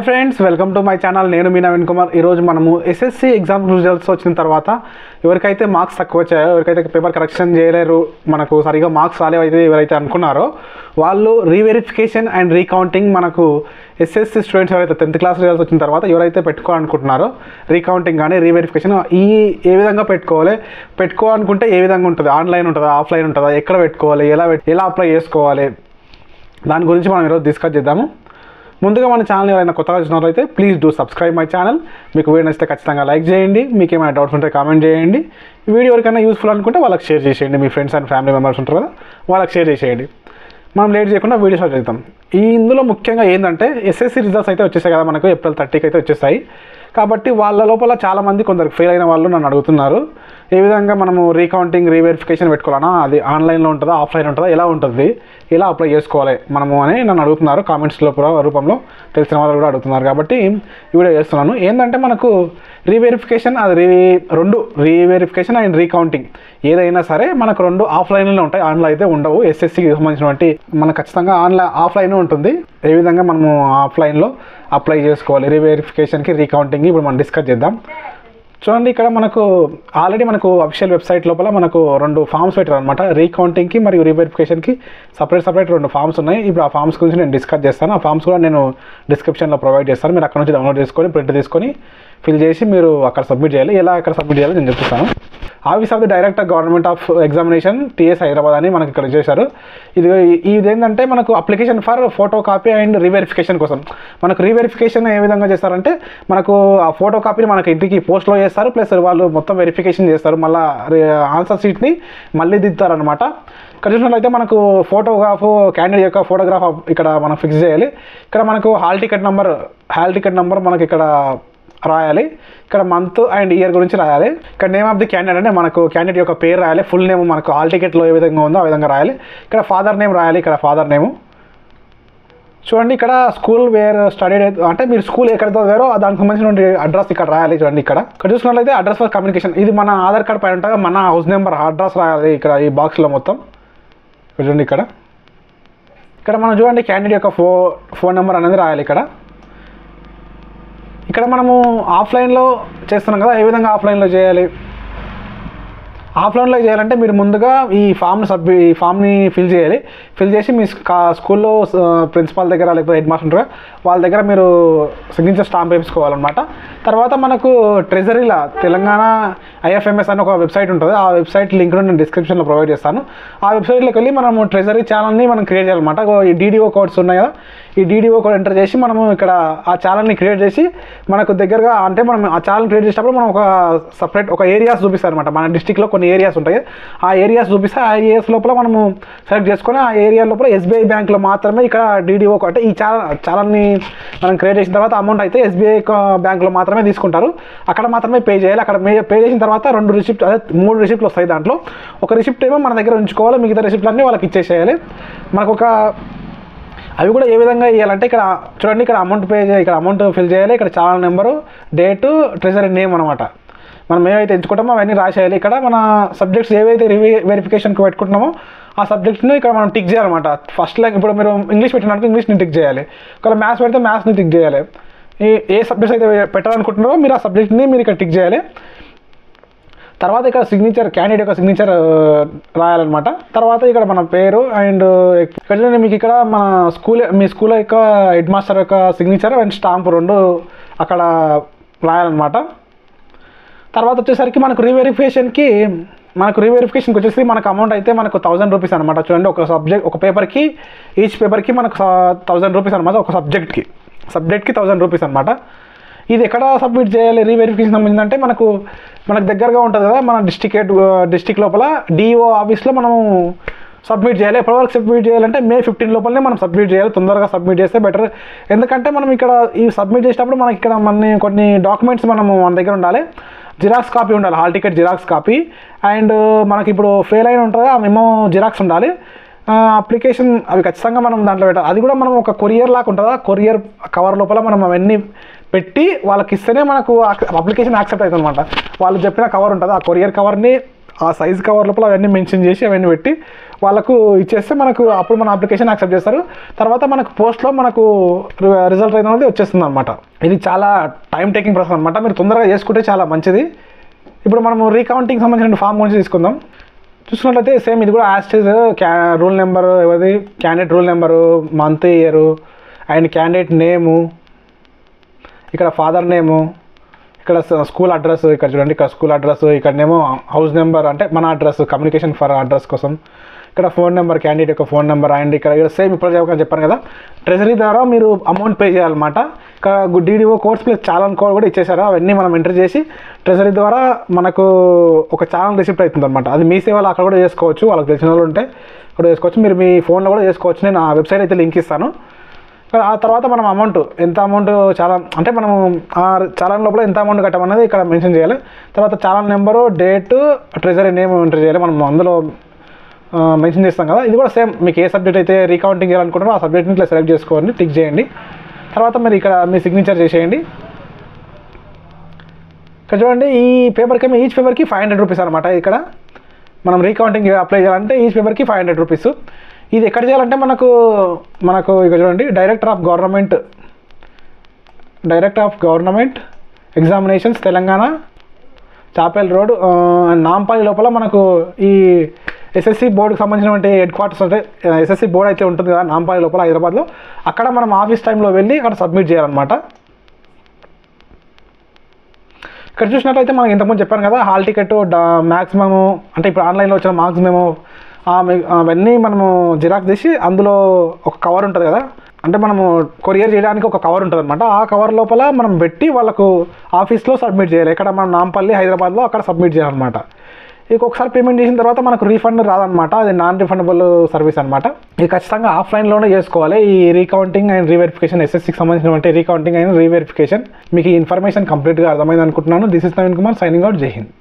Friends, welcome to my channel. నేను మీ నవీన్ కుమార్. ఈరోజు మనము ఎస్ఎస్సి ఎగ్జామ్ రిజల్ట్స్ వచ్చిన తర్వాత ఎవరికైతే మార్క్స్ తక్కువ వచ్చాయో, ఎవరికైతే పేపర్ కరెక్షన్ చేయలేరు, మనకు సరిగా మార్క్స్ రాలేవైతే ఎవరైతే అనుకున్నారో వాళ్ళు రీవెరిఫికేషన్ అండ్ రీకౌంటింగ్ మనకు ఎస్ఎస్సి స్టూడెంట్స్ ఎవరైతే 10th క్లాస్ రిజల్ట్స్ వచ్చిన తర్వాత ఎవరైతే పెట్టుకోవాలనుకుంటున్నారో రీకౌంటింగ్ కానీ రీవెరిఫికేషన్ ఏ విధంగా పెట్టుకోవాలనుకుంటే ఏ విధంగా ఉంటుంది, ఆన్లైన్ ఉంటుందా, ఆఫ్లైన్ ఉంటుందా, ఎక్కడ పెట్టుకోవాలి, ఎలా అప్లై చేసుకోవాలి, దాని గురించి మనం ఈరోజు డిస్కస్ చేద్దాము. ముందుగా మన ఛానల్ ఎవరైనా కొత్తగా చూసినట్లయితే please do subscribe my channel. మీకు వీడియో నచ్చితే ఖచ్చితంగా లైక్ చేయండి. మీకు ఏమైనా డౌట్స్ ఉంటే కామెంట్ చేయండి. ఈ వీడియో ఎవరికైనా యూస్ఫుల్ అనుకుంటే వాళ్ళకి షేర్ చేసేయండి. మీ ఫ్రెండ్స్ అండ్ ఫ్యామిలీ మెంబర్స్ ఉంటారు కదా, వాళ్ళకి షేర్ చేసేయండి. మనం లేట్ చేయకుండా వీడియో స్టార్ట్ చేద్దాం. ఇందులో ముఖ్యంగా ఏంటంటే ఎస్ఎస్సి రిజల్ట్స్ అయితే వచ్చేసాయి కదా, మనకు April 30కి అయితే వచ్చేసాయి. కాబట్టి వాళ్ళ లోపల చాలామంది కొందరు ఫెయిల్ అయిన వాళ్ళు నన్ను అడుగుతున్నారు, ఏ విధంగా మనము రీకౌంటింగ్ రీవెరిఫికేషన్ పెట్టుకోవాలన్నా, అది ఆన్లైన్లో ఉంటుందా, ఆఫ్లైన్ ఉంటుందా, ఎలా ఉంటుంది, ఎలా అప్లై చేసుకోవాలి మనము అని నన్ను అడుగుతున్నారు. కామెంట్స్లో రూపంలో తెలిసిన వాళ్ళు కూడా అడుగుతున్నారు. కాబట్టి ఈ వీడియో చేస్తున్నాను. ఏంటంటే మనకు రీవెరిఫికేషన్, అది రెండు రీవెరిఫికేషన్ అండ్ రీకౌంటింగ్ ఏదైనా సరే మనకు రెండు ఆఫ్లైన్లో ఉంటాయి, ఆన్లైన్ అయితే ఉండవు. ఎస్ఎస్సికి సంబంధించినటువంటి మనకు ఖచ్చితంగా ఆఫ్లైన్ ఉంటుంది. ఏ విధంగా మనము ఆఫ్లైన్లో అప్లై చేసుకోవాలి రీవెరిఫికేషన్కి, రీకౌంటింగ్కి ఇప్పుడు మనం డిస్కస్ చేద్దాం. చూడండి, ఇక్కడ మనకు ఆల్రెడీ మనకు అఫీషియల్ వెబ్సైట్ లోపల మనకు 2 ఫామ్స్ పెట్టారు అనమాట. రీకౌంటింగ్కి మరియు రీవెరిఫికేషన్కి సపరేట్ 2 ఫామ్స్ ఉన్నాయి. ఇప్పుడు ఆ ఫామ్స్ గురించి నేను డిస్కస్ చేస్తాను. ఆ ఫామ్స్ కూడా నేను డిస్క్రిప్షన్లో ప్రొవైడ్ చేస్తాను. మీరు అక్కడ నుంచి డౌన్లోడ్ చేసుకొని ప్రింట్ తీసుకొని ఫిల్ చేసి మీరు అక్కడ సబ్మిట్ చేయాలి. ఎలా అక్కడ సబ్మిట్ చేయాలో నేను చెప్తాను. Office of the director government of examination TS Hyderabad అని మనకి ఇక్కడ చేశారు. ఇది ఏంటంటే మనకు application for photo copy and reverification కోసం. మనకు రీవెరిఫికేషన్ ఏ విధంగా చేస్తారంటే మనకు ఆ ఫోటో కాపీని మనకి ఇంటికి పోస్ట్లో చేస్తారు, ప్లస్ వాళ్ళు మొత్తం వెరిఫికేషన్ చేస్తారు, మళ్ళీ ఆన్సర్ షీట్ని మళ్ళీ దిద్దుతారనమాట. ఇక్కడ చూసినట్లయితే మనకు క్యాండిడేట్ యొక్క ఫోటోగ్రాఫ్ ఇక్కడ మనం ఫిక్స్ చేయాలి. ఇక్కడ మనకు హాల్ టికెట్ నెంబర్ మనకి ఇక్కడ రాయాలి. ఇక్కడ మంత్ అండ్ ఇయర్ గురించి రాయాలి. ఇక్కడ నేమ్ ఆఫ్ ది క్యాండిడేట్ అంటే మనకు క్యాండిడేట్ యొక్క పేరు రాయాలి. ఫుల్ నేమ్ మనకు హాల్ టికెట్లో ఏ విధంగా ఉందో ఆ విధంగా రాయాలి. ఇక్కడ ఫాదర్ నేమ్ రాయాలి. ఇక్కడ ఫాదర్ నేము చూడండి. ఇక్కడ స్కూల్ వేర్ స్టడీ అంటే మీరు స్కూల్ ఎక్కడ చదివారో దానికి సంబంధించిన అడ్రస్ ఇక్కడ రాయాలి. చూడండి, ఇక్కడ చూసినట్లయితే అడ్రస్ ఫర్ కమ్యూనికేషన్, ఇది మన ఆధార్ కార్డ్ పైన ఉంటుంది, మన హౌస్ నెంబర్ అడ్రస్ రాయాలి ఇక్కడ ఈ బాక్స్లో మొత్తం. చూడండి, ఇక్కడ మనం చూడండి క్యాండిడేట్ యొక్క ఫోన్ నెంబర్ అనేది రాయాలి. ఇక్కడ మనము ఆఫ్లైన్లో చేస్తున్నాం కదా, ఏ విధంగా ఆఫ్లైన్లో చేయాలి. ఆఫ్లైన్లో చేయాలంటే మీరు ముందుగా ఈ ఫామ్ని ఫిల్ చేయాలి. ఫిల్ చేసి మీ స్కూల్లో ప్రిన్సిపాల్ దగ్గర లేకపోతే హెడ్ మాస్టర్ ఉంటారు, వాళ్ళ దగ్గర మీరు సిగ్నేచర్ స్టాంప్ వేసుకోవాలన్నమాట. తర్వాత మనకు ట్రెజరీలో తెలంగాణ IFMS అని ఒక వెబ్సైట్ ఉంటుంది. ఆ వెబ్సైట్ లింక్ నేను డిస్క్రిప్షన్లో ప్రొవైడ్ చేస్తాను. ఆ వెబ్సైట్లోకి వెళ్ళి మనము ట్రెజరీ ఛానల్ని మనం క్రియేట్ చేయాలన్నమాట. ఈ DDO కోడ్స్ ఉన్నాయి కదా, ఈ DDO కోడ్ ఎంటర్ చేసి మనము ఇక్కడ ఆ ఛానల్ని క్రియేట్ చేసి మనకు దగ్గరగా అంటే మనం ఆ ఛానల్ క్రియేట్ చేసేటప్పుడు మనం ఒక సపరేట్ ఒక ఏరియాస్ చూపిస్తాం అనమాట. మన డిస్టిక్లో కొన్ని ఏరియాస్ ఉంటాయి, ఆ ఏరియాస్ చూపిస్తే ఆ ఏరియాస్ లోపల మనము సెలెక్ట్ చేసుకొని ఆ ఏరియా లోపల SBI బ్యాంక్లో మాత్రమే ఇక్కడ DDO అంటే ఈ ఛానల్ని మనం క్రియేట్ చేసిన తర్వాత అమౌంట్ అయితే SBI బ్యాంక్లో మాత్రమే తీసుకుంటారు. అక్కడ మాత్రమే పే చేయాలి. అక్కడ పే చేసిన తర్వాత 2 రిసిప్ట్ అదే 3 రిసిప్ట్లు వస్తాయి. దాంట్లో ఒక రిసిప్ట్ ఏమో మన దగ్గర ఉంచుకోవాలి, మిగతా రిసిప్ట్లన్నీ వాళ్ళకి ఇచ్చేసేయాలి. మనకు అవి కూడా ఏ విధంగా ఇవ్వాలంటే ఇక్కడ చూడండి, ఇక్కడ అమౌంట్ ఫిల్ చేయాలి. ఇక్కడ channel number, date, treasury name అనమాట. మనం ఏవైతే ఎంచుకుంటామో అవన్నీ రాసేయాలి. ఇక్కడ మన సబ్జెక్ట్స్ ఏవైతే వెరిఫికేషన్కి పెట్టుకుంటున్నామో ఆ సబ్జెక్ట్స్ని ఇక్కడ మనం టిక్ చేయాలన్నమాట. ఫస్ట్ ఇప్పుడు మీరు ఇంగ్లీష్ పెట్టినట్టు ఇంగ్లీష్ని టిక్ చేయాలి. ఒకవేళ మ్యాథ్స్ పెడితే మ్యాథ్స్ని టిక్ చేయాలి. ఏ సబ్జెక్ట్స్ అయితే పెట్టాలనుకుంటున్నారో మీరు ఆ సబ్జెక్ట్ని మీరు ఇక్కడ టిక్ చేయాలి. తర్వాత ఇక్కడ క్యాండిడేట్ యొక్క సిగ్నేచర్ రాయాలన్నమాట. తర్వాత ఇక్కడ మన పేరు అండ్ ఇక్కడ మీకు ఇక్కడ మీ స్కూల్ యొక్క హెడ్ మాస్టర్ యొక్క సిగ్నేచర్ అండ్ స్టాంప్ 2 అక్కడ రాయాలన్నమాట. తర్వాత వచ్చేసరికి మనకు రీవెరిఫికేషన్కి వచ్చేసి మనకు అమౌంట్ అయితే మనకు 1000 రూపీస్ అనమాట. చూడండి, ఒక పేపర్కి ఈచ్ పేపర్కి మనకు 1000 రూపీస్ అనమాట. ఒక సబ్జెక్ట్కి 1000 రూపీస్ అనమాట. ఇది ఎక్కడ సబ్మిట్ చేయాలి రీవెరిఫికేషన్ సంబంధించిందంటే మనకు దగ్గరగా ఉంటుంది కదా, మన డిస్టిక్ లోపల DO ఆఫీస్లో మనము సబ్మిట్ చేయాలి. ఎప్పటివరకు సబ్మిట్ చేయాలంటే May 15 లోపలనే మనం సబ్మిట్ చేయాలి. తొందరగా సబ్మిట్ చేస్తే బెటర్. ఎందుకంటే మనం ఇక్కడ ఈ సబ్మిట్ చేసేటప్పుడు మనకి ఇక్కడ కొన్ని డాక్యుమెంట్స్ మన దగ్గర ఉండాలి. జిరాక్స్ కాపీ ఉండాలి, hall ticket xerox copy, and మనకి ఇప్పుడు ఫెయిల్ అయిన ఉంటుంది ఆ మెమో జిరాక్స్ ఉండాలి. అప్లికేషన్ అవి ఖచ్చితంగా మనం దాంట్లో పెట్టాలి. అది కూడా మనం ఒక కొరియర్ లాగా ఉంటుంది, ఆ కొరియర్ కవర్ లోపల మనం అవన్నీ పెట్టి వాళ్ళకి ఇస్తేనే మనకు అప్లికేషన్ యాక్సెప్ట్ అవుతుంది అనమాట. వాళ్ళు చెప్పిన కవర్ ఉంటుంది, ఆ కొరియర్ కవర్ని ఆ సైజ్ కవర్ లోపల అవన్నీ మెన్షన్ చేసి అవన్నీ పెట్టి వాళ్ళకు ఇచ్చేస్తే మనకు అప్పుడు మన అప్లికేషన్ యాక్సెప్ట్ చేస్తారు. తర్వాత మనకు పోస్ట్లో మనకు రిజల్ట్ అనేది వచ్చేస్తుంది అనమాట. ఇది చాలా టైం టేకింగ్ ప్రాసెస్ అనమాట. మీరు తొందరగా చేసుకుంటే చాలా మంచిది. ఇప్పుడు మనము రీకౌంటింగ్ సంబంధించిన ఫామ్ గురించి తీసుకుందాం. చూసుకున్నట్లయితే సేమ్ ఇది కూడా యాస్టేజ్ రూల్ నెంబరు, ఎవరిది candidate rule number, month, year and candidate నేము, ఇక్కడ ఫాదర్ నేము, ఇక్కడ స్కూల్ అడ్రస్, ఇక్కడ చూడండి ఇక్కడ స్కూల్ అడ్రస్, ఇక్కడనేమో హౌస్ నెంబర్ అంటే మన అడ్రస్, కమ్యూనికేషన్ ఫర్ అడ్రస్ కోసం, ఇక్కడ ఫోన్ నెంబర్, క్యాండిడేట్ యొక్క ఫోన్ నెంబర్ అండ్ ఇక్కడ సేమ్ ఇప్పుడు చెప్పాను కదా ట్రెజరీ ద్వారా మీరు అమౌంట్ పే చేయాలన్నమాట. ఇక్కడ DDO కోడ్స్ ప్లస్ చాలన్ కోడ్ కూడా ఇచ్చేసారు. అవన్నీ మనం ఎంటర్ చేసి ట్రెజరీ ద్వారా మనకు ఒక ఛానల్ రిసిప్ట్ అవుతుంది అనమాట. అది మీ సేవలు అక్కడ కూడా చేసుకోవచ్చు, వాళ్ళకి తెలిసిన వాళ్ళు ఉంటే అక్కడ చేసుకోవచ్చు, మీరు మీ ఫోన్లో కూడా చేసుకోవచ్చు. నేను ఆ వెబ్సైట్ అయితే లింక్ ఇస్తాను. ఆ తర్వాత మనం అమౌంట్ ఎంత అమౌంట్ చాలాన్ అంటే మనం ఆ చాలాన్ లోపల ఎంత అమౌంట్ కట్టమన్నది ఇక్కడ మెన్షన్ చేయాలి. తర్వాత challan number, date, treasury name enter చేయాలి. మనం అందులో మెన్షన్ చేస్తాం కదా. ఇది కూడా సేమ్ మీకు ఏ సబ్జెక్ట్ అయితే రీకౌంటింగ్ చేయాలనుకుంటారో ఆ సబ్జెక్ట్ని ఇట్లా సెలెక్ట్ చేసుకోండి, టిక్ చేయండి. తర్వాత మీరు ఇక్కడ మీ సిగ్నేచర్ చేసేయండి. ఇక్కడ చూడండి ఈ పేపర్కి ఈచ్ పేపర్కి 500 రూపీస్ అనమాట. ఇక్కడ మనం రీకౌంటింగ్ అప్లై చేయాలంటే ఈచ్ పేపర్కి 500 రూపీస్. ఇది ఎక్కడ చేయాలంటే మనకు ఇక్కడ చూడండి director of government examinations Telangana, Chappell road, Nampally లోపల మనకు ఈ SSC బోర్డుకి సంబంధించినటువంటి హెడ్ క్వార్టర్స్ అంటే SSC బోర్డు అయితే ఉంటుంది కదా నాంపల్లి లోపల హైదరాబాద్లో, అక్కడ మనం ఆఫీస్ టైంలో వెళ్ళి అక్కడ సబ్మిట్ చేయాలన్నమాట. ఇక్కడ చూసినట్లయితే మనకి ఇంతకుముందు చెప్పాను కదా హాల్ టికెట్ మ్యాక్సిమము అంటే ఇప్పుడు ఆన్లైన్లో వచ్చిన మార్క్స్ మేము అవన్నీ మనము జిరాక్స్ తీసి అందులో ఒక కవర్ ఉంటుంది కదా అంటే మనము కొరియర్ చేయడానికి ఒక కవర్ ఉంటుంది అనమాట. ఆ కవర్ లోపల మనం పెట్టి వాళ్ళకు ఆఫీస్లో సబ్మిట్ చేయాలి. ఇక్కడ మనం నాంపల్లి హైదరాబాద్లో అక్కడ సబ్మిట్ చేయాలన్నమాట. ఇక ఒకసారి పేమెంట్ చేసిన తర్వాత మనకు రీఫండ్ రాదనమాట. అది నాన్ రిఫండబుల్ సర్వీస్ అనమాట. ఇది ఖచ్చితంగా ఆఫ్లైన్లోనే చేసుకోవాలి. ఈ రీకౌంటింగ్ అండ్ రీవెరిఫికేషన్ SSCకి సంబంధించినటువంటి రీకౌంటింగ్ అండ్ రీవెరిఫికేషన్. మీకు ఈ ఇన్ఫర్మేషన్ కంప్లీట్గా అర్థమైంది అనుకుంటున్నాను. This is Naveen Kumar signing out. జై హింద్.